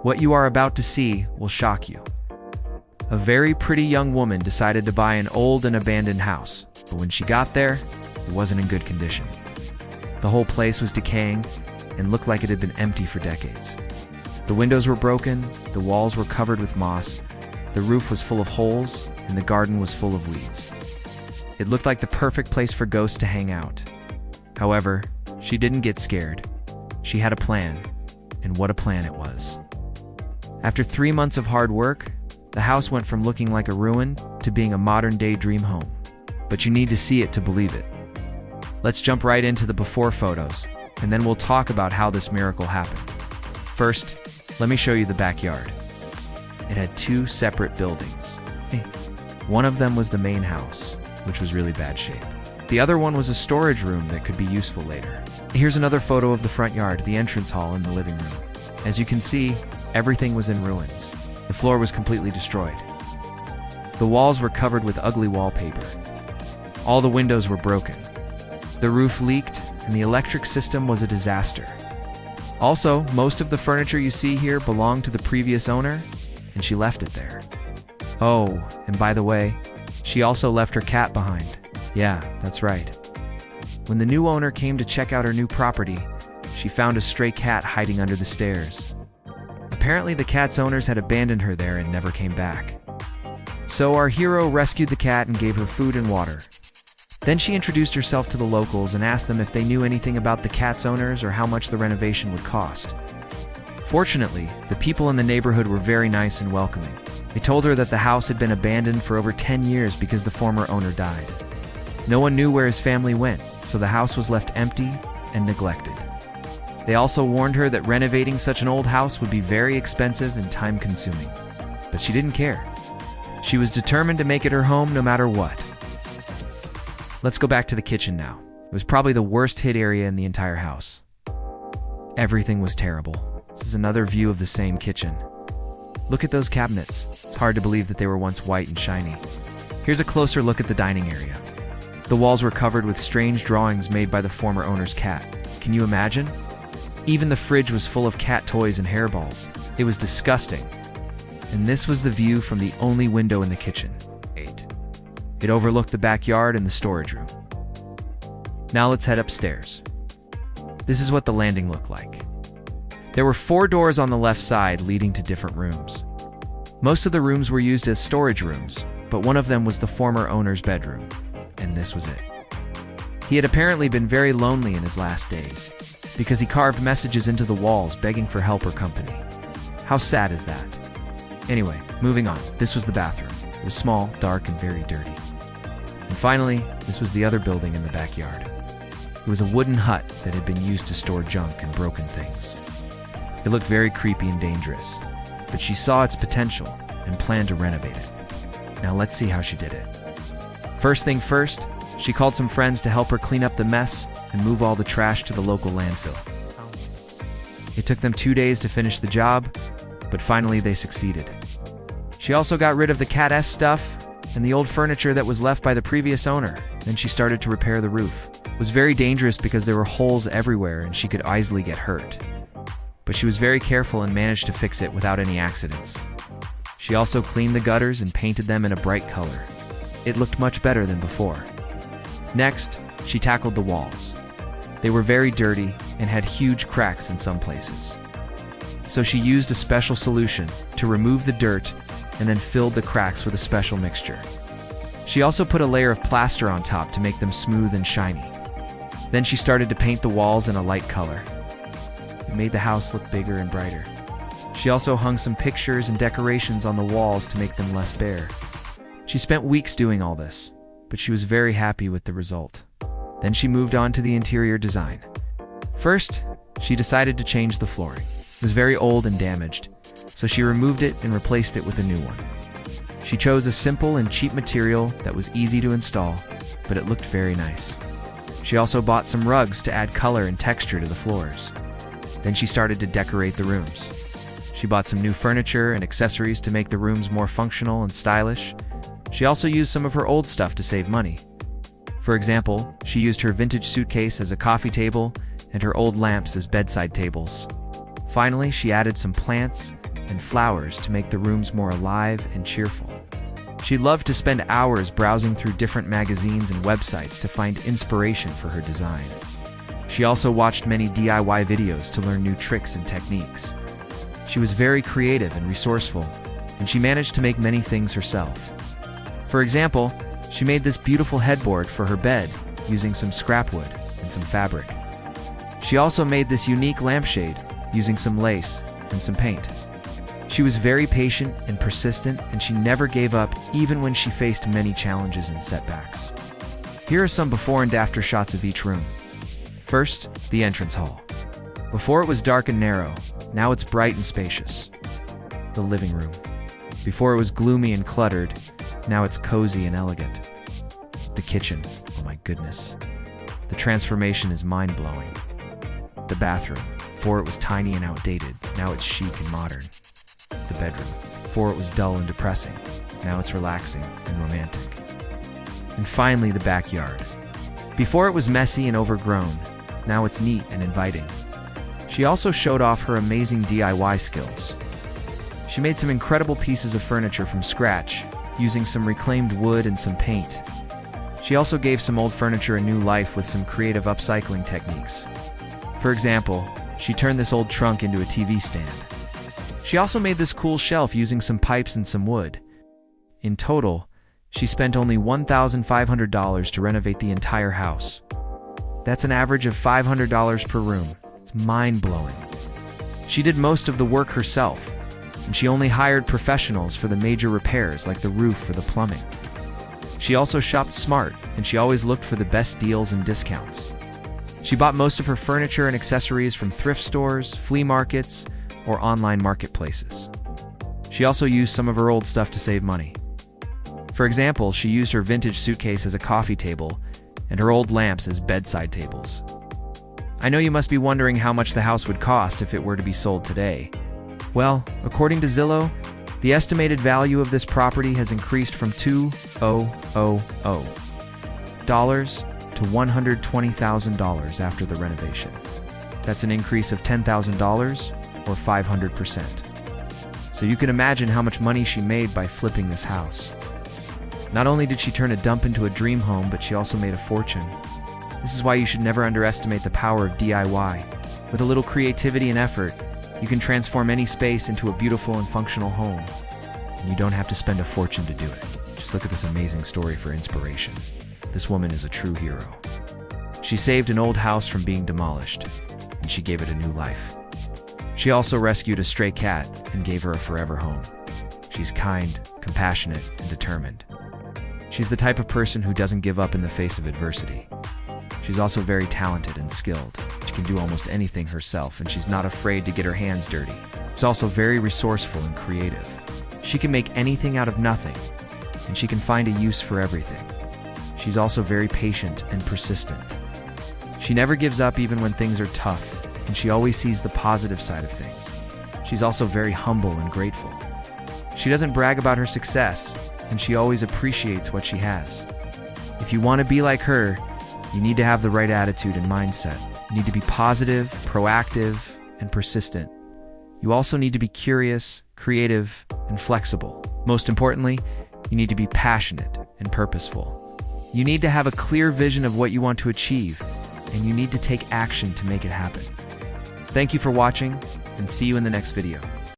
What you are about to see will shock you. A very pretty young woman decided to buy an old and abandoned house, but when she got there, it wasn't in good condition. The whole place was decaying and looked like it had been empty for decades. The windows were broken, the walls were covered with moss, the roof was full of holes, and the garden was full of weeds. It looked like the perfect place for ghosts to hang out. However, she didn't get scared. She had a plan, and what a plan it was. After 3 months of hard work, the house went from looking like a ruin to being a modern-day dream home. But you need to see it to believe it. Let's jump right into the before photos, and then we'll talk about how this miracle happened. First, let me show you the backyard. It had 2 separate buildings. One of them was the main house, which was really bad shape. The other one was a storage room that could be useful later. Here's another photo of the front yard, the entrance hall, and the living room. As you can see, everything was in ruins. The floor was completely destroyed. The walls were covered with ugly wallpaper. All the windows were broken. The roof leaked, and the electric system was a disaster. Also, most of the furniture you see here belonged to the previous owner, and she left it there. Oh, and by the way, she also left her cat behind. Yeah, that's right. When the new owner came to check out her new property, she found a stray cat hiding under the stairs. Apparently, the cat's owners had abandoned her there and never came back. So our hero rescued the cat and gave her food and water. Then she introduced herself to the locals and asked them if they knew anything about the cat's owners or how much the renovation would cost. Fortunately, the people in the neighborhood were very nice and welcoming. They told her that the house had been abandoned for over 10 years because the former owner died. No one knew where his family went, so the house was left empty and neglected. They also warned her that renovating such an old house would be very expensive and time-consuming. But she didn't care. She was determined to make it her home no matter what. Let's go back to the kitchen now. It was probably the worst hit area in the entire house. Everything was terrible. This is another view of the same kitchen. Look at those cabinets. It's hard to believe that they were once white and shiny. Here's a closer look at the dining area. The walls were covered with strange drawings made by the former owner's cat. Can you imagine? Even the fridge was full of cat toys and hairballs. It was disgusting. And this was the view from the only window in the kitchen. It overlooked the backyard and the storage room. Now let's head upstairs. This is what the landing looked like. There were 4 doors on the left side leading to different rooms. Most of the rooms were used as storage rooms, but one of them was the former owner's bedroom, and this was it. He had apparently been very lonely in his last days, because he carved messages into the walls begging for help or company. How sad is that? Anyway, moving on. This was the bathroom. It was small, dark, and very dirty. And finally, this was the other building in the backyard. It was a wooden hut that had been used to store junk and broken things. It looked very creepy and dangerous, but she saw its potential and planned to renovate it. Now let's see how she did it. First thing first, she called some friends to help her clean up the mess and move all the trash to the local landfill. It took them 2 days to finish the job, but finally they succeeded. She also got rid of the cat-s stuff and the old furniture that was left by the previous owner. Then she started to repair the roof. It was very dangerous because there were holes everywhere and she could easily get hurt. But she was very careful and managed to fix it without any accidents. She also cleaned the gutters and painted them in a bright color. It looked much better than before. Next, she tackled the walls. They were very dirty and had huge cracks in some places. So she used a special solution to remove the dirt and then filled the cracks with a special mixture. She also put a layer of plaster on top to make them smooth and shiny. Then she started to paint the walls in a light color. It made the house look bigger and brighter. She also hung some pictures and decorations on the walls to make them less bare. She spent weeks doing all this, but she was very happy with the result. Then she moved on to the interior design. First, she decided to change the flooring. It was very old and damaged, so she removed it and replaced it with a new one. She chose a simple and cheap material that was easy to install, but it looked very nice. She also bought some rugs to add color and texture to the floors. Then she started to decorate the rooms. She bought some new furniture and accessories to make the rooms more functional and stylish. She also used some of her old stuff to save money. For example, she used her vintage suitcase as a coffee table and her old lamps as bedside tables. Finally, she added some plants and flowers to make the rooms more alive and cheerful. She loved to spend hours browsing through different magazines and websites to find inspiration for her design. She also watched many DIY videos to learn new tricks and techniques. She was very creative and resourceful, and she managed to make many things herself. For example, she made this beautiful headboard for her bed using some scrap wood and some fabric. She also made this unique lampshade using some lace and some paint. She was very patient and persistent, and she never gave up even when she faced many challenges and setbacks. Here are some before and after shots of each room. First, the entrance hall. Before it was dark and narrow, now it's bright and spacious. The living room. Before it was gloomy and cluttered, now it's cozy and elegant. The kitchen, oh my goodness. The transformation is mind-blowing. The bathroom. Before it was tiny and outdated, now it's chic and modern. The bedroom. Before it was dull and depressing, now it's relaxing and romantic. And finally, the backyard. Before it was messy and overgrown, now it's neat and inviting. She also showed off her amazing DIY skills. She made some incredible pieces of furniture from scratch, using some reclaimed wood and some paint. She also gave some old furniture a new life with some creative upcycling techniques. For example, she turned this old trunk into a TV stand. She also made this cool shelf using some pipes and some wood. In total, she spent only $1,500 to renovate the entire house. That's an average of $500 per room. It's mind-blowing. She did most of the work herself, and she only hired professionals for the major repairs like the roof or the plumbing. She also shopped smart, and she always looked for the best deals and discounts. She bought most of her furniture and accessories from thrift stores, flea markets, or online marketplaces. She also used some of her old stuff to save money. For example, she used her vintage suitcase as a coffee table and her old lamps as bedside tables. I know you must be wondering how much the house would cost if it were to be sold today. Well, according to Zillow, the estimated value of this property has increased from $2,000 to $120,000 after the renovation. That's an increase of $10,000 or 500%. So you can imagine how much money she made by flipping this house. Not only did she turn a dump into a dream home, but she also made a fortune. This is why you should never underestimate the power of DIY. With a little creativity and effort, you can transform any space into a beautiful and functional home. And you don't have to spend a fortune to do it. Just look at this amazing story for inspiration. This woman is a true hero. She saved an old house from being demolished, and she gave it a new life. She also rescued a stray cat and gave her a forever home. She's kind, compassionate, and determined. She's the type of person who doesn't give up in the face of adversity. She's also very talented and skilled. She can do almost anything herself, and she's not afraid to get her hands dirty. She's also very resourceful and creative. She can make anything out of nothing, and she can find a use for everything. She's also very patient and persistent. She never gives up even when things are tough, and she always sees the positive side of things. She's also very humble and grateful. She doesn't brag about her success, and she always appreciates what she has. If you want to be like her, you need to have the right attitude and mindset. You need to be positive, proactive, and persistent. You also need to be curious, creative, and flexible. Most importantly, you need to be passionate and purposeful. You need to have a clear vision of what you want to achieve, and you need to take action to make it happen. Thank you for watching, and see you in the next video.